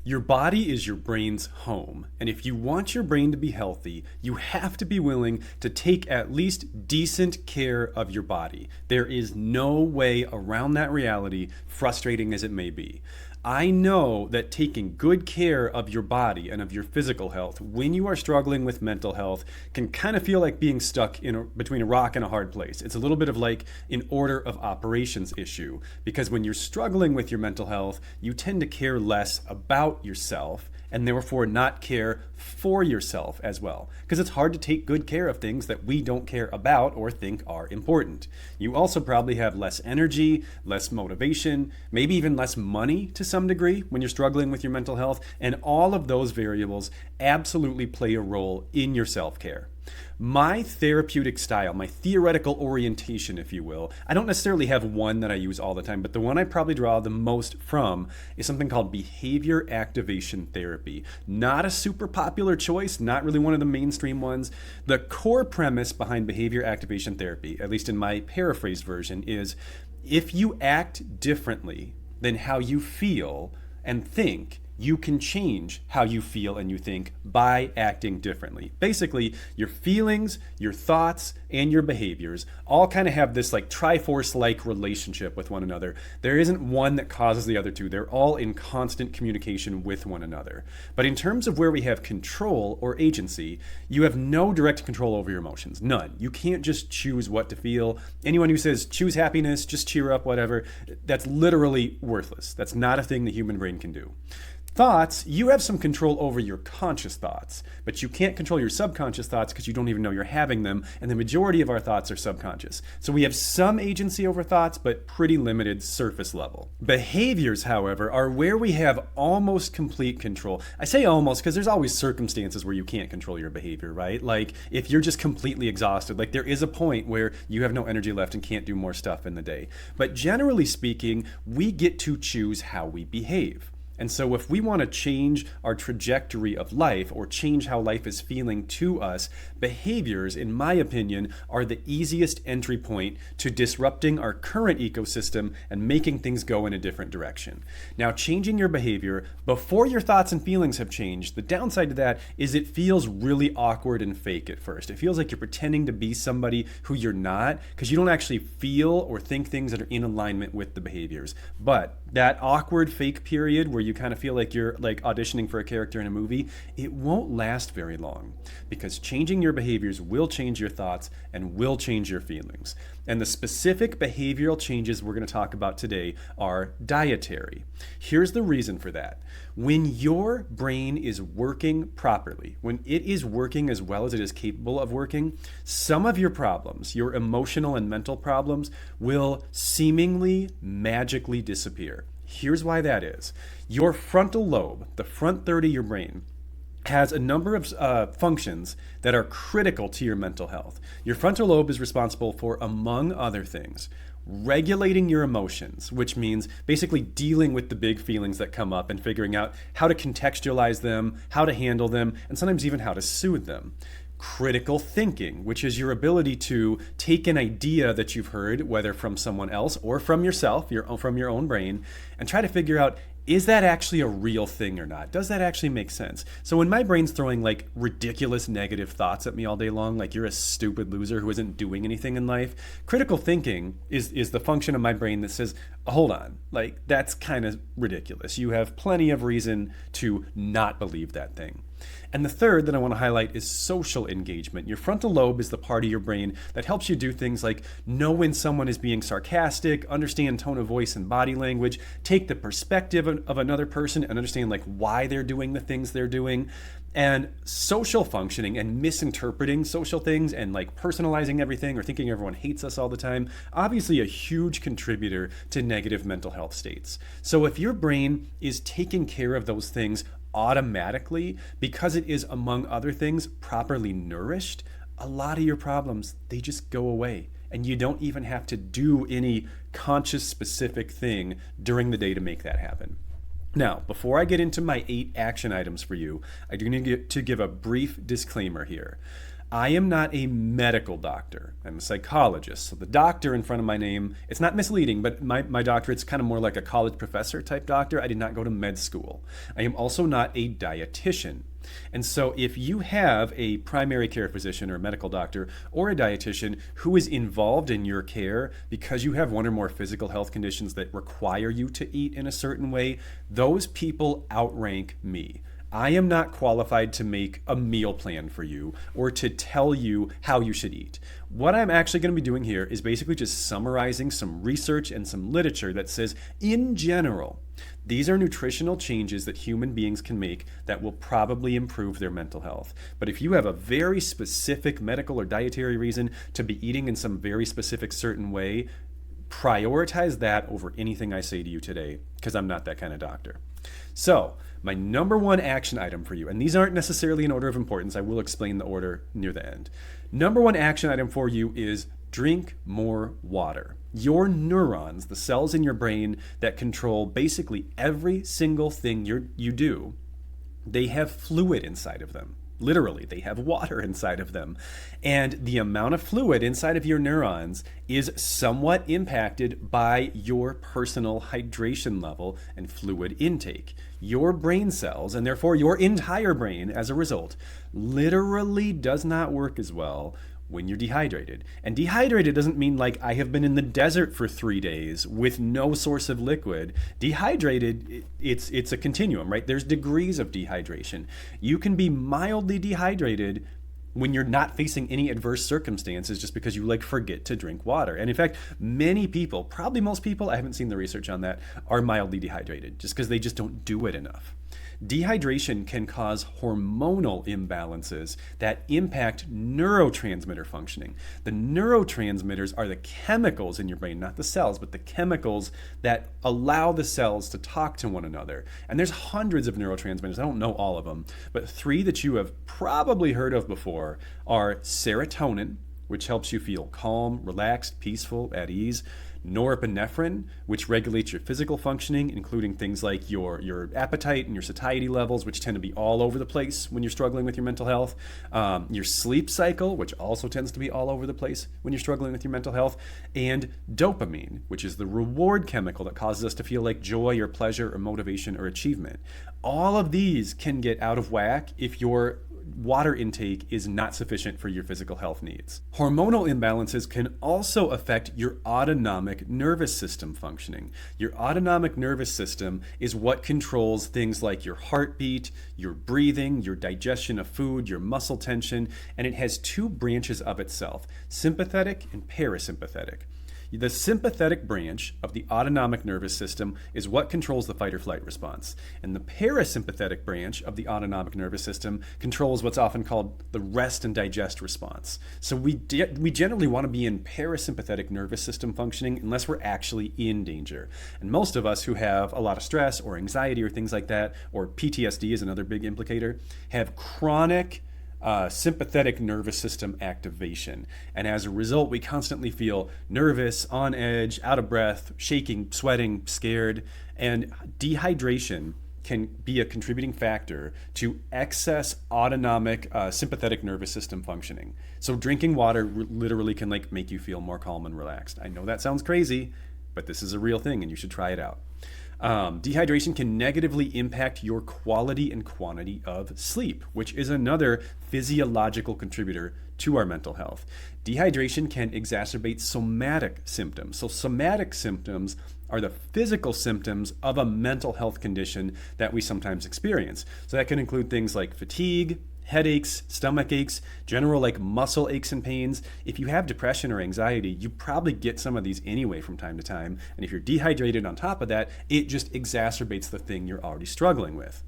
Your body is your brain's home, and if you want your brain to be healthy, you have to be willing to take at least decent care of your body. There is no way around that reality, frustrating as it may be. I know that taking good care of your body and of your physical health when you are struggling with mental health can kind of feel like being stuck between a rock and a hard place. It's a little bit of like an order of operations issue, because when you're struggling with your mental health, you tend to care less about yourself and therefore not care for yourself as well. Because it's hard to take good care of things that we don't care about or think are important. You also probably have less energy, less motivation, maybe even less money to some degree when you're struggling with your mental health. And all of those variables absolutely play a role in your self-care. My therapeutic style, my theoretical orientation, if you will, I don't necessarily have one that I use all the time, but the one I probably draw the most from is something called behavior activation therapy. Not a super popular choice, not really one of the mainstream ones. The core premise behind behavior activation therapy, at least in my paraphrased version, is if you act differently than how you feel and think, you can change how you feel and you think by acting differently. Basically, your feelings, your thoughts, and your behaviors all kind of have this like Triforce-like relationship with one another. There isn't one that causes the other two. They're all in constant communication with one another. But in terms of where we have control or agency, you have no direct control over your emotions. None. You can't just choose what to feel. Anyone who says choose happiness, just cheer up, whatever, that's literally worthless. That's not a thing the human brain can do. Thoughts, you have some control over your conscious thoughts, but you can't control your subconscious thoughts because you don't even know you're having them, and the majority of our thoughts are subconscious. So we have some agency over thoughts, but pretty limited surface level. Behaviors, however, are where we have almost complete control. I say almost because there's always circumstances where you can't control your behavior, right? Like if you're just completely exhausted, like there is a point where you have no energy left and can't do more stuff in the day. But generally speaking, we get to choose how we behave. And so if we want to change our trajectory of life or change how life is feeling to us, behaviors, in my opinion, are the easiest entry point to disrupting our current ecosystem and making things go in a different direction. Now, changing your behavior before your thoughts and feelings have changed, the downside to that is it feels really awkward and fake at first. It feels like you're pretending to be somebody who you're not because you don't actually feel or think things that are in alignment with the behaviors. But that awkward fake period where you kind of feel like you're like auditioning for a character in a movie, it won't last very long because changing your behaviors will change your thoughts and will change your feelings. And the specific behavioral changes we're going to talk about today are dietary. Here's the reason for that. When your brain is working properly, when it is working as well as it is capable of working, some of your problems, your emotional and mental problems, will seemingly magically disappear. Here's why that is. Your frontal lobe, the front third of your brain, has a number of functions that are critical to your mental health. Your frontal lobe is responsible for, among other things, regulating your emotions, which means basically dealing with the big feelings that come up and figuring out how to contextualize them, how to handle them, and sometimes even how to soothe them. Critical thinking, which is your ability to take an idea that you've heard, whether from someone else or from yourself, from your own brain, and try to figure out, is that actually a real thing or not? Does that actually make sense? So when my brain's throwing like ridiculous negative thoughts at me all day long, like you're a stupid loser who isn't doing anything in life, critical thinking is the function of my brain that says, hold on, like that's kind of ridiculous. You have plenty of reason to not believe that thing. And the third that I want to highlight is social engagement. Your frontal lobe is the part of your brain that helps you do things like know when someone is being sarcastic, understand tone of voice and body language, take the perspective of another person and understand like why they're doing the things they're doing. And social functioning and misinterpreting social things and like personalizing everything or thinking everyone hates us all the time, obviously a huge contributor to negative mental health states. So if your brain is taking care of those things automatically because it is, among other things, properly nourished, a lot of your problems, they just go away. And you don't even have to do any conscious specific thing during the day to make that happen. Now, before I get into my 8 action items for you, I do need to give a brief disclaimer here. I am not a medical doctor. I'm a psychologist. So the doctor in front of my name, it's not misleading, but my doctorate's kind of more like a college professor type doctor. I did not go to med school. I am also not a dietitian. And so if you have a primary care physician or a medical doctor or a dietitian who is involved in your care because you have one or more physical health conditions that require you to eat in a certain way, those people outrank me. I am not qualified to make a meal plan for you or to tell you how you should eat. What I'm actually going to be doing here is basically just summarizing some research and some literature that says, in general, these are nutritional changes that human beings can make that will probably improve their mental health. But if you have a very specific medical or dietary reason to be eating in some very specific certain way, prioritize that over anything I say to you today, because I'm not that kind of doctor. So, my number one action item for you, and these aren't necessarily in order of importance, I will explain the order near the end. Number one action item for you is drink more water. Your neurons, the cells in your brain that control basically every single thing you do, they have fluid inside of them. Literally, they have water inside of them. And the amount of fluid inside of your neurons is somewhat impacted by your personal hydration level and fluid intake. Your brain cells, and therefore your entire brain as a result, literally does not work as well when you're dehydrated. And dehydrated doesn't mean like I have been in the desert for 3 days with no source of liquid. Dehydrated, it's a continuum, right? There's degrees of dehydration. You can be mildly dehydrated when you're not facing any adverse circumstances just because you like forget to drink water. And in fact, many people, probably most people, I haven't seen the research on that, are mildly dehydrated just because they just don't do it enough. Dehydration can cause hormonal imbalances that impact neurotransmitter functioning. The neurotransmitters are the chemicals in your brain, not the cells, but the chemicals that allow the cells to talk to one another. And there's hundreds of neurotransmitters. I don't know all of them, but 3 that you have probably heard of before are serotonin, which helps you feel calm, relaxed, peaceful, at ease. Norepinephrine, which regulates your physical functioning, including things like your appetite and your satiety levels, which tend to be all over the place when you're struggling with your mental health. Your sleep cycle, which also tends to be all over the place when you're struggling with your mental health. And dopamine, which is the reward chemical that causes us to feel like joy or pleasure or motivation or achievement. All of these can get out of whack if your water intake is not sufficient for your physical health needs. Hormonal imbalances can also affect your autonomic nervous system functioning. Your autonomic nervous system is what controls things like your heartbeat, your breathing, your digestion of food, your muscle tension, and it has 2 branches of itself, sympathetic and parasympathetic. The sympathetic branch of the autonomic nervous system is what controls the fight or flight response. And the parasympathetic branch of the autonomic nervous system controls what's often called the rest and digest response. So we generally want to be in parasympathetic nervous system functioning unless we're actually in danger. And most of us who have a lot of stress or anxiety or things like that, or PTSD is another big implicator, have chronic sympathetic nervous system activation. And as a result, we constantly feel nervous, on edge, out of breath, shaking, sweating, scared. And dehydration can be a contributing factor to excess autonomic sympathetic nervous system functioning. So drinking water literally can make you feel more calm and relaxed. I know that sounds crazy, but this is a real thing and you should try it out. Dehydration can negatively impact your quality and quantity of sleep, which is another physiological contributor to our mental health. Dehydration can exacerbate somatic symptoms. So somatic symptoms are the physical symptoms of a mental health condition that we sometimes experience. So that can include things like fatigue, headaches, stomach aches, general muscle aches and pains. If you have depression or anxiety, you probably get some of these anyway from time to time. And if you're dehydrated on top of that, it just exacerbates the thing you're already struggling with.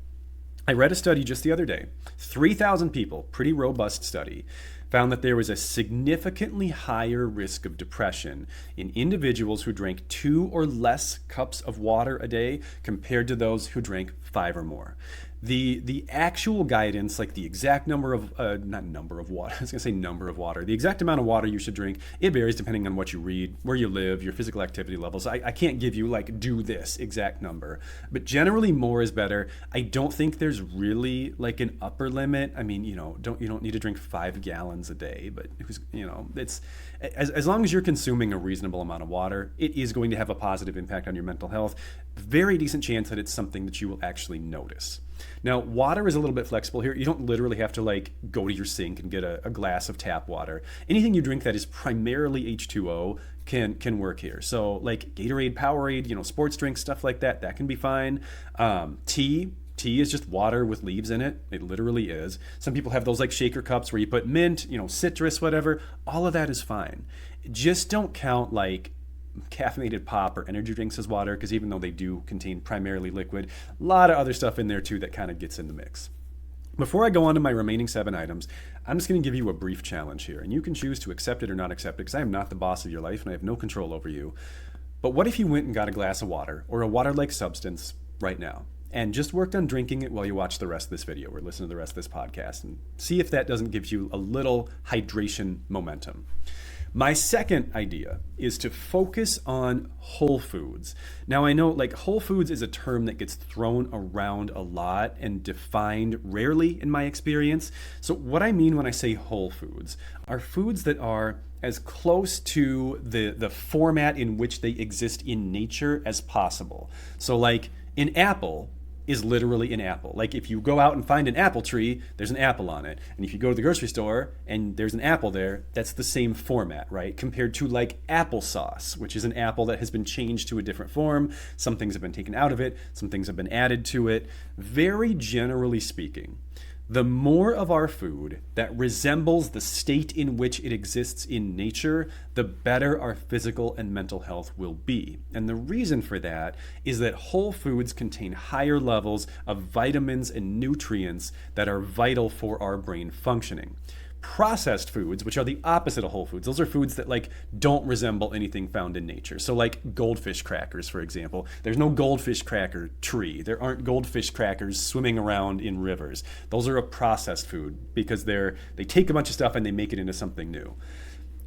I read a study just the other day, 3,000 people, pretty robust study, found that there was a significantly higher risk of depression in individuals who drank 2 or less cups of water a day compared to those who drank 5 or more. The actual guidance, like the exact number of not number of water, I was gonna say number of water, the exact amount of water you should drink, it varies depending on what you read, where you live, your physical activity levels. I can't give you like do this exact number, but generally more is better. I don't think there's really like an upper limit. I mean, you don't need to drink 5 gallons a day, but it's as long as you're consuming a reasonable amount of water, it is going to have a positive impact on your mental health. Very decent chance that it's something that you will actually notice. Now, water is a little bit flexible here. You don't literally have to like go to your sink and get a glass of tap water. Anything you drink that is primarily H2O can work here. So like Gatorade, Powerade, sports drinks, stuff like that, that can be fine. Tea is just water with leaves in it. It literally is. Some people have those like shaker cups where you put mint, citrus, whatever. All of that is fine. Just don't count like caffeinated pop or energy drinks as water, because even though they do contain primarily liquid, a lot of other stuff in there too that kind of gets in the mix. Before I go on to my remaining 7 items, I'm just going to give you a brief challenge here, and you can choose to accept it or not accept it, because I am not the boss of your life and I have no control over you. But what if you went and got a glass of water or a water-like substance right now and just worked on drinking it while you watch the rest of this video or listen to the rest of this podcast, and see if that doesn't give you a little hydration momentum. My second idea is to focus on whole foods. Now, I know like whole foods is a term that gets thrown around a lot and defined rarely in my experience. So what I mean when I say whole foods are foods that are as close to the format in which they exist in nature as possible. So like an apple is literally an apple. Like if you go out and find an apple tree, there's an apple on it. And if you go to the grocery store and there's an apple there, that's the same format, right? Compared to like applesauce, which is an apple that has been changed to a different form. Some things have been taken out of it, some things have been added to it. Very generally speaking, the more of our food that resembles the state in which it exists in nature, the better our physical and mental health will be. And the reason for that is that whole foods contain higher levels of vitamins and nutrients that are vital for our brain functioning. Processed foods, which are the opposite of whole foods, those are foods that like don't resemble anything found in nature. So like goldfish crackers, for example. There's no goldfish cracker tree. There aren't goldfish crackers swimming around in rivers. Those are a processed food because they take a bunch of stuff and they make it into something new.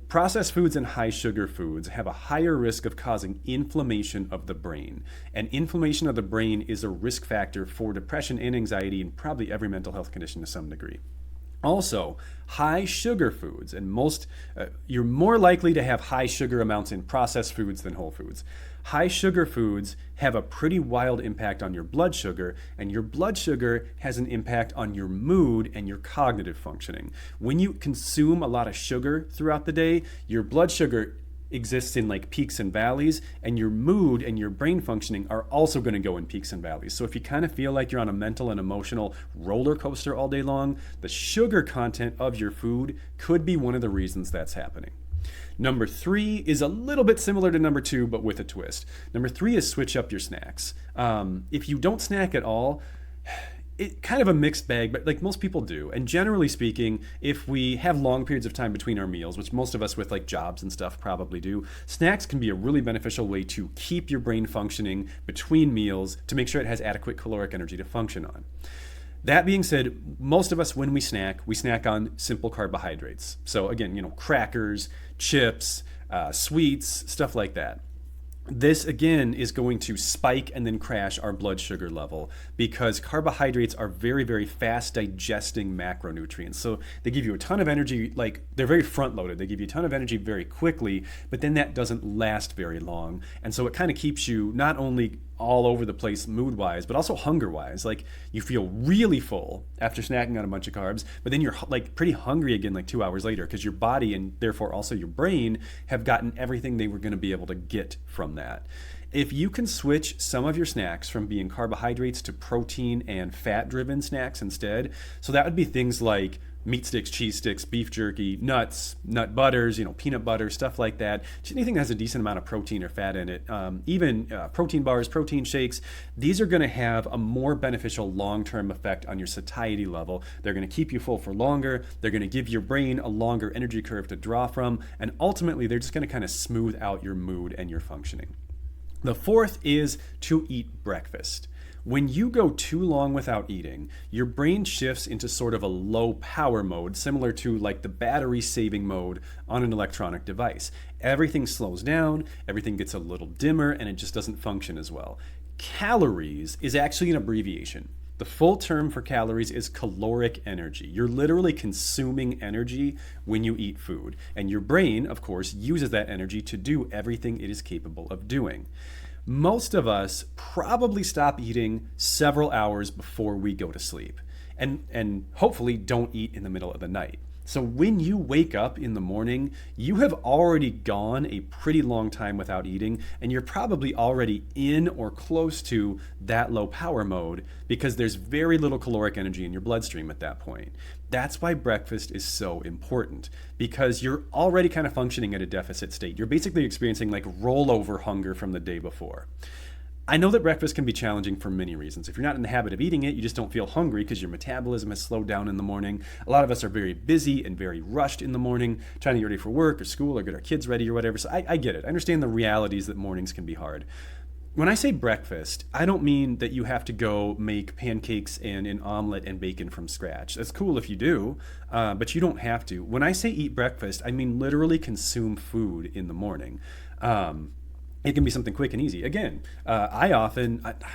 Processed foods and high sugar foods have a higher risk of causing inflammation of the brain. And inflammation of the brain is a risk factor for depression and anxiety and probably every mental health condition to some degree. Also, high sugar foods, and you're more likely to have high sugar amounts in processed foods than whole foods. High sugar foods have a pretty wild impact on your blood sugar, and your blood sugar has an impact on your mood and your cognitive functioning. When you consume a lot of sugar throughout the day, your blood sugar exists in like peaks and valleys, and your mood and your brain functioning are also going to go in peaks and valleys. So if you kind of feel like you're on a mental and emotional roller coaster all day long, the sugar content of your food could be one of the reasons that's happening. Number 3 is a little bit similar to number 2, but with a twist. Number 3 is switch up your snacks. If you don't snack at all, it kind of a mixed bag, but like most people do. And generally speaking, if we have long periods of time between our meals, which most of us with like jobs and stuff probably do, snacks can be a really beneficial way to keep your brain functioning between meals to make sure it has adequate caloric energy to function on. That being said, most of us, when we snack on simple carbohydrates. So again, crackers, chips, sweets, stuff like that. This, again, is going to spike and then crash our blood sugar level because carbohydrates are very, very fast digesting macronutrients. So they give you a ton of energy, like they're very front loaded. They give you a ton of energy very quickly, but then that doesn't last very long. And so it kind of keeps you not only all over the place mood-wise, but also hunger-wise. Like you feel really full after snacking on a bunch of carbs, but then you're like pretty hungry again like 2 hours later because your body and therefore also your brain have gotten everything they were going to be able to get from that. If you can switch some of your snacks from being carbohydrates to protein and fat-driven snacks instead, so that would be things like meat sticks, cheese sticks, beef jerky, nuts, nut butters, peanut butter, stuff like that. Just anything that has a decent amount of protein or fat in it. Even protein bars, protein shakes, these are going to have a more beneficial long-term effect on your satiety level. They're going to keep you full for longer. They're going to give your brain a longer energy curve to draw from. And ultimately, they're just going to kind of smooth out your mood and your functioning. The fourth is to eat breakfast. When you go too long without eating, your brain shifts into sort of a low power mode, similar to like the battery saving mode on an electronic device. Everything slows down, everything gets a little dimmer, and it just doesn't function as well. Calories is actually an abbreviation. The full term for calories is caloric energy. You're literally consuming energy when you eat food. And your brain, of course, uses that energy to do everything it is capable of doing. Most of us probably stop eating several hours before we go to sleep, and hopefully don't eat in the middle of the night. So when you wake up in the morning, you have already gone a pretty long time without eating, and you're probably already in or close to that low power mode because there's very little caloric energy in your bloodstream at that point. That's why breakfast is so important, because you're already kind of functioning at a deficit state. You're basically experiencing like rollover hunger from the day before. I know that breakfast can be challenging for many reasons. If you're not in the habit of eating it, you just don't feel hungry because your metabolism has slowed down in the morning. A lot of us are very busy and very rushed in the morning, trying to get ready for work or school or get our kids ready or whatever. So I get it. I understand the realities that mornings can be hard. When I say breakfast, I don't mean that you have to go make pancakes and an omelet and bacon from scratch. That's cool if you do, but you don't have to. When I say eat breakfast, I mean literally consume food in the morning. It can be something quick and easy. Again, I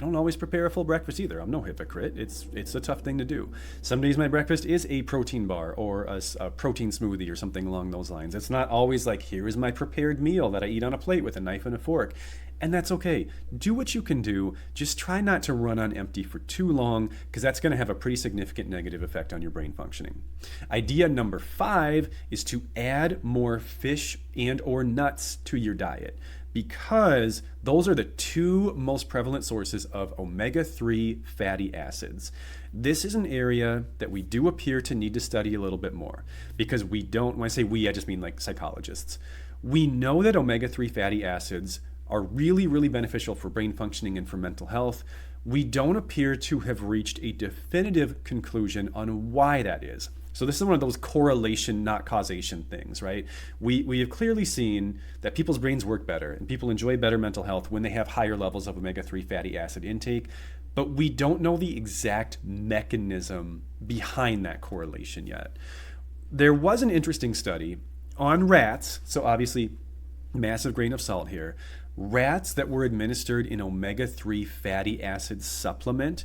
don't always prepare a full breakfast either. I'm no hypocrite. It's a tough thing to do. Some days my breakfast is a protein bar or a protein smoothie or something along those lines. It's not always like, here is my prepared meal that I eat on a plate with a knife and a fork. And that's okay. Do what you can do. Just try not to run on empty for too long, because that's going to have a pretty significant negative effect on your brain functioning. Idea number 5 is to add more fish and or nuts to your diet, because those are the 2 most prevalent sources of omega-3 fatty acids. This is an area that we do appear to need to study a little bit more, because we don't, when I say we, I just mean like psychologists. We know that omega-3 fatty acids are really, really beneficial for brain functioning and for mental health. We don't appear to have reached a definitive conclusion on why that is. So this is one of those correlation, not causation things, right? We have clearly seen that people's brains work better and people enjoy better mental health when they have higher levels of omega-3 fatty acid intake, but we don't know the exact mechanism behind that correlation yet. There was an interesting study on rats, so obviously massive grain of salt here. Rats that were administered an omega-3 fatty acid supplement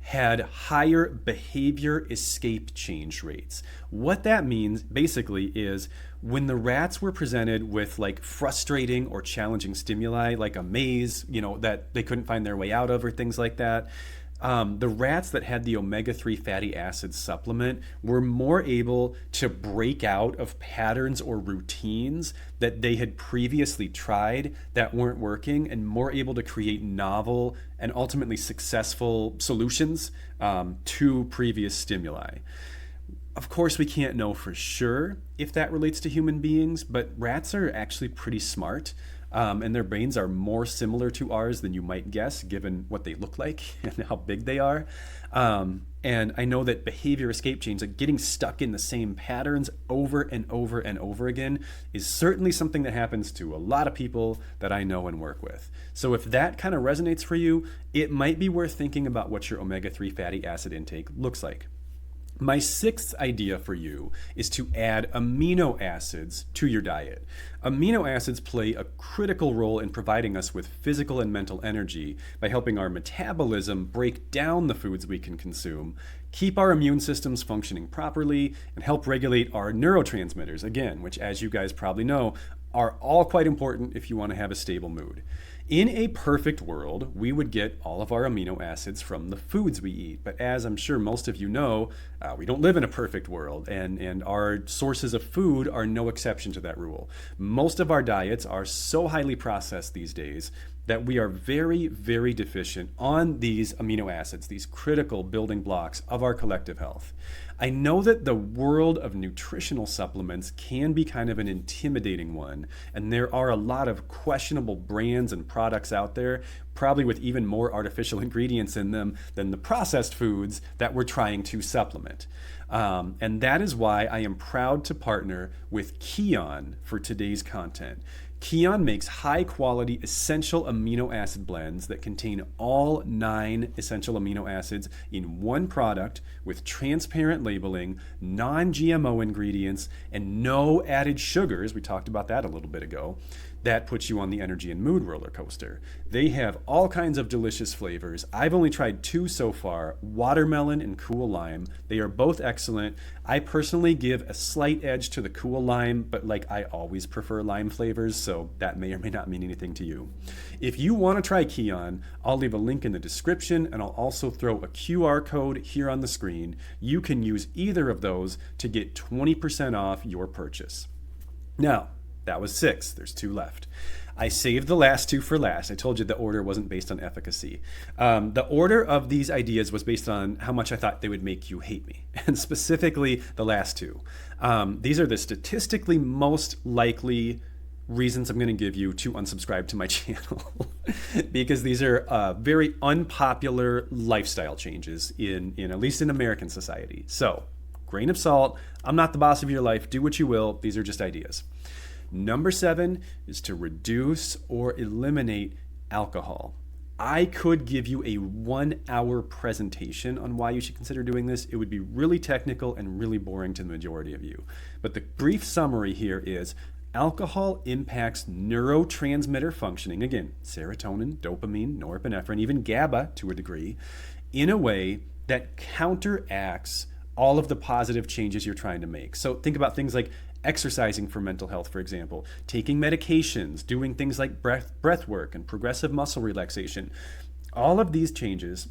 had higher behavior escape change rates. What that means basically is when the rats were presented with like frustrating or challenging stimuli, like a maze, that they couldn't find their way out of or things like that, the rats that had the omega-3 fatty acid supplement were more able to break out of patterns or routines that they had previously tried that weren't working, and more able to create novel and ultimately successful solutions to previous stimuli. Of course, we can't know for sure if that relates to human beings, but rats are actually pretty smart. And their brains are more similar to ours than you might guess, given what they look like and how big they are. And I know that behavior escape change, like getting stuck in the same patterns over and over and over again, is certainly something that happens to a lot of people that I know and work with. So if that kind of resonates for you, it might be worth thinking about what your omega-3 fatty acid intake looks like. My 6th idea for you is to add amino acids to your diet. Amino acids play a critical role in providing us with physical and mental energy by helping our metabolism break down the foods we can consume, keep our immune systems functioning properly, and help regulate our neurotransmitters, again, which, as you guys probably know, are all quite important if you want to have a stable mood. In a perfect world, we would get all of our amino acids from the foods we eat. But as I'm sure most of you know, we don't live in a perfect world, and our sources of food are no exception to that rule. Most of our diets are so highly processed these days that we are very, very deficient on these amino acids, these critical building blocks of our collective health. I know that the world of nutritional supplements can be kind of an intimidating one, and there are a lot of questionable brands and products out there, probably with even more artificial ingredients in them than the processed foods that we're trying to supplement. And that is why I am proud to partner with Kion for today's content. Kion makes high quality essential amino acid blends that contain all 9 essential amino acids in one product with transparent labeling, non-GMO ingredients, and no added sugars. We talked about that a little bit ago. That puts you on the energy and mood roller coaster. They have all kinds of delicious flavors. I've only tried 2 so far, watermelon and cool lime. They are both excellent. I personally give a slight edge to the cool lime, but I always prefer lime flavors, so that may or may not mean anything to you. If you want to try Kion, I'll leave a link in the description, and I'll also throw a QR code here on the screen. You can use either of those to get 20% off your purchase. Now, that was 6. There's 2 left. I saved the last 2 for last. I told you the order wasn't based on efficacy. The order of these ideas was based on how much I thought they would make you hate me, and specifically the last 2. These are the statistically most likely reasons I'm going to give you to unsubscribe to my channel because these are very unpopular lifestyle changes in at least in American society. So, grain of salt. I'm not the boss of your life. Do what you will. These are just ideas. Number 7 is to reduce or eliminate alcohol. I could give you a 1-hour presentation on why you should consider doing this. It would be really technical and really boring to the majority of you. But the brief summary here is alcohol impacts neurotransmitter functioning, again, serotonin, dopamine, norepinephrine, even GABA to a degree, in a way that counteracts all of the positive changes you're trying to make. So think about things like exercising for mental health, for example, taking medications, doing things like breath work and progressive muscle relaxation. All of these changes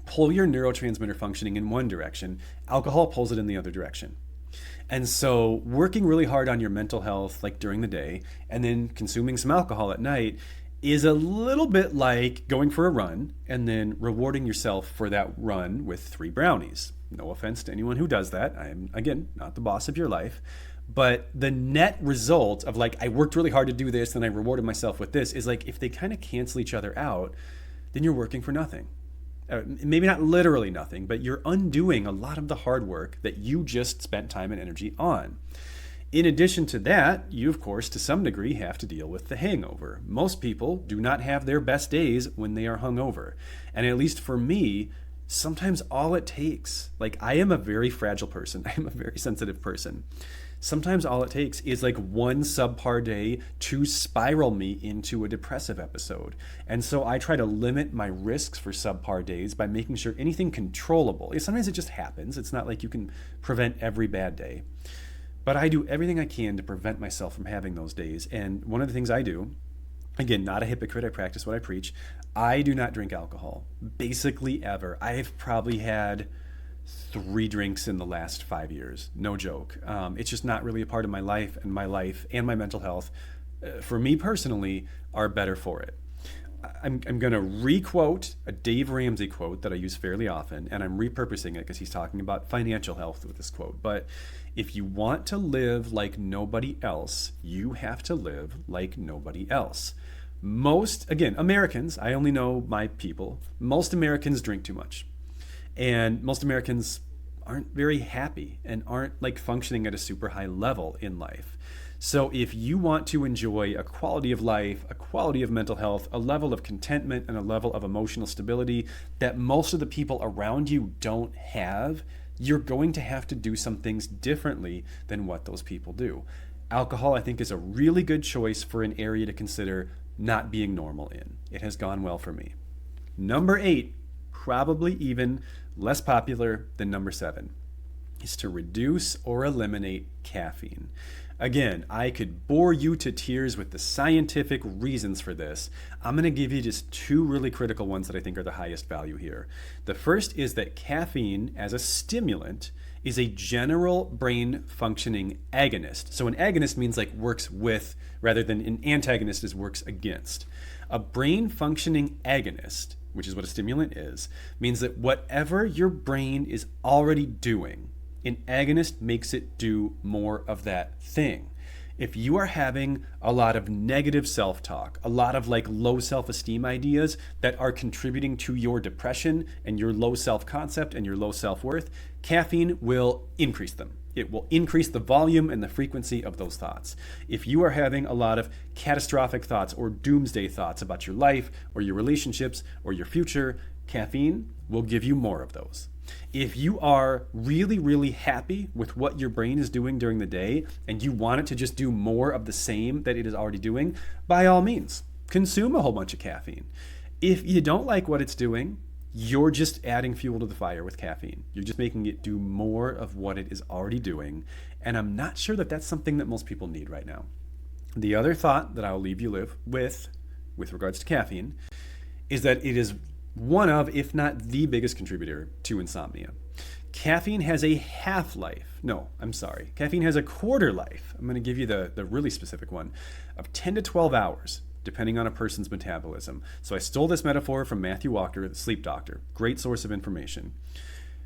pull your neurotransmitter functioning in one direction. Alcohol pulls it in the other direction. And so working really hard on your mental health, during the day, and then consuming some alcohol at night is a little bit like going for a run and then rewarding yourself for that run with 3 brownies. No offense to anyone who does that. I am, again, not the boss of your life. But the net result of I worked really hard to do this and I rewarded myself with this is if they kind of cancel each other out, then you're working for nothing. Maybe not literally nothing, but you're undoing a lot of the hard work that you just spent time and energy on. In addition to that, you, of course, to some degree have to deal with the hangover. Most people do not have their best days when they are hungover. And at least for me, sometimes all it takes, I am a very fragile person. I am a very sensitive person. Sometimes all it takes is one subpar day to spiral me into a depressive episode. And so I try to limit my risks for subpar days by making sure anything controllable. Sometimes it just happens. It's not like you can prevent every bad day. But I do everything I can to prevent myself from having those days. And one of the things I do, again, not a hypocrite, I practice what I preach, I do not drink alcohol. Basically ever. I've probably had 3 drinks in the last 5 years. No joke. It's just not really a part of my life and my mental health, for me personally, are better for it. I'm going to re-quote a Dave Ramsey quote that I use fairly often, and I'm repurposing it because he's talking about financial health with this quote. But if you want to live like nobody else, you have to live like nobody else. Most, again, Americans, I only know my people, most Americans drink too much. And most Americans aren't very happy and aren't functioning at a super high level in life. So if you want to enjoy a quality of life, a quality of mental health, a level of contentment, and a level of emotional stability that most of the people around you don't have, you're going to have to do some things differently than what those people do. Alcohol, I think, is a really good choice for an area to consider not being normal in. It has gone well for me. Number 8, probably even less popular than number 7, is to reduce or eliminate caffeine. Again, I could bore you to tears with the scientific reasons for this. I'm going to give you just 2 really critical ones that I think are the highest value here. The first is that caffeine as a stimulant is a general brain functioning agonist. So an agonist means works with, rather than an antagonist is works against. A brain functioning agonist, which is what a stimulant is, means that whatever your brain is already doing, an agonist makes it do more of that thing. If you are having a lot of negative self-talk, a lot of low self-esteem ideas that are contributing to your depression and your low self-concept and your low self-worth, caffeine will increase them. It will increase the volume and the frequency of those thoughts. If you are having a lot of catastrophic thoughts or doomsday thoughts about your life or your relationships or your future, caffeine will give you more of those. If you are really, really happy with what your brain is doing during the day and you want it to just do more of the same that it is already doing, by all means, consume a whole bunch of caffeine. If you don't like what it's doing, you're just adding fuel to the fire with caffeine. You're just making it do more of what it is already doing. And I'm not sure that that's something that most people need right now. The other thought that I'll leave you with regards to caffeine, is that it is one of, if not the biggest contributor to insomnia. Caffeine has a half-life. No, I'm sorry. Caffeine has a quarter life. I'm going to give you the really specific one of 10 to 12 hours, depending on a person's metabolism. So I stole this metaphor from Matthew Walker, the sleep doctor. Great source of information.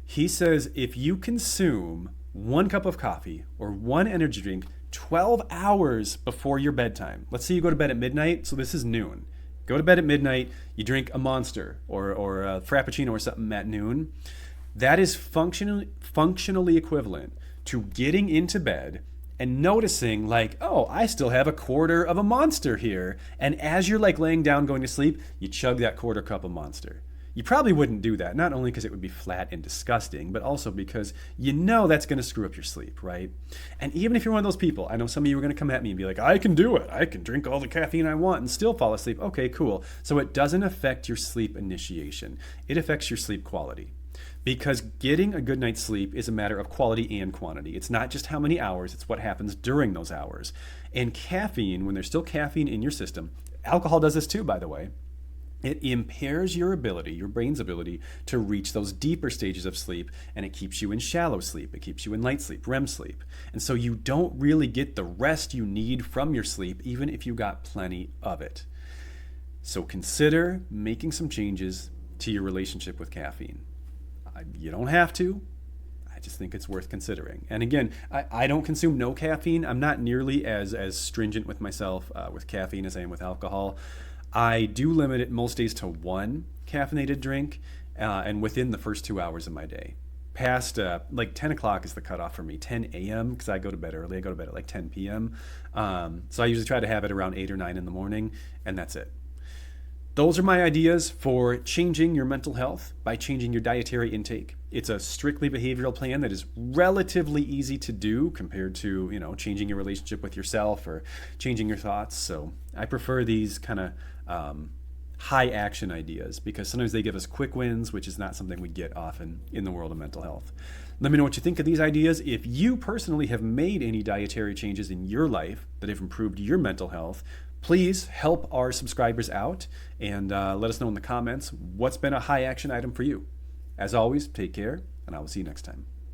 He says if you consume 1 cup of coffee or 1 energy drink 12 hours before your bedtime, let's say you go to bed at midnight, so this is noon. Go to bed at midnight, you drink a Monster or a Frappuccino or something at noon. That is functionally equivalent to getting into bed and noticing like, oh, I still have a quarter of a Monster here. And as you're like laying down going to sleep, you chug that quarter cup of Monster. You probably wouldn't do that, not only because it would be flat and disgusting, but also because you know that's going to screw up your sleep, right? And even if you're one of those people, I know some of you are going to come at me and be like, I can do it. I can drink all the caffeine I want and still fall asleep. Okay, cool. So it doesn't affect your sleep initiation. It affects your sleep quality. Because getting a good night's sleep is a matter of quality and quantity. It's not just how many hours, it's what happens during those hours. And caffeine, when there's still caffeine in your system, alcohol does this too, by the way, it impairs your ability, your brain's ability, to reach those deeper stages of sleep, and it keeps you in shallow sleep. It keeps you in light sleep, REM sleep. And so you don't really get the rest you need from your sleep, even if you got plenty of it. So consider making some changes to your relationship with caffeine. You don't have to. I just think it's worth considering. And again, I don't consume no caffeine. I'm not nearly as stringent with myself with caffeine as I am with alcohol. I do limit it most days to 1 caffeinated drink and within the first 2 hours of my day. Past like 10 o'clock is the cutoff for me, 10 a.m. because I go to bed early. I go to bed at like 10 p.m. So I usually try to have it around 8 or 9 in the morning, and that's it. Those are my ideas for changing your mental health by changing your dietary intake. It's a strictly behavioral plan that is relatively easy to do compared to, changing your relationship with yourself or changing your thoughts. So I prefer these kind of high action ideas because sometimes they give us quick wins, which is not something we get often in the world of mental health. Let me know what you think of these ideas. If you personally have made any dietary changes in your life that have improved your mental health, please help our subscribers out and let us know in the comments what's been a high action item for you. As always, take care, and I will see you next time.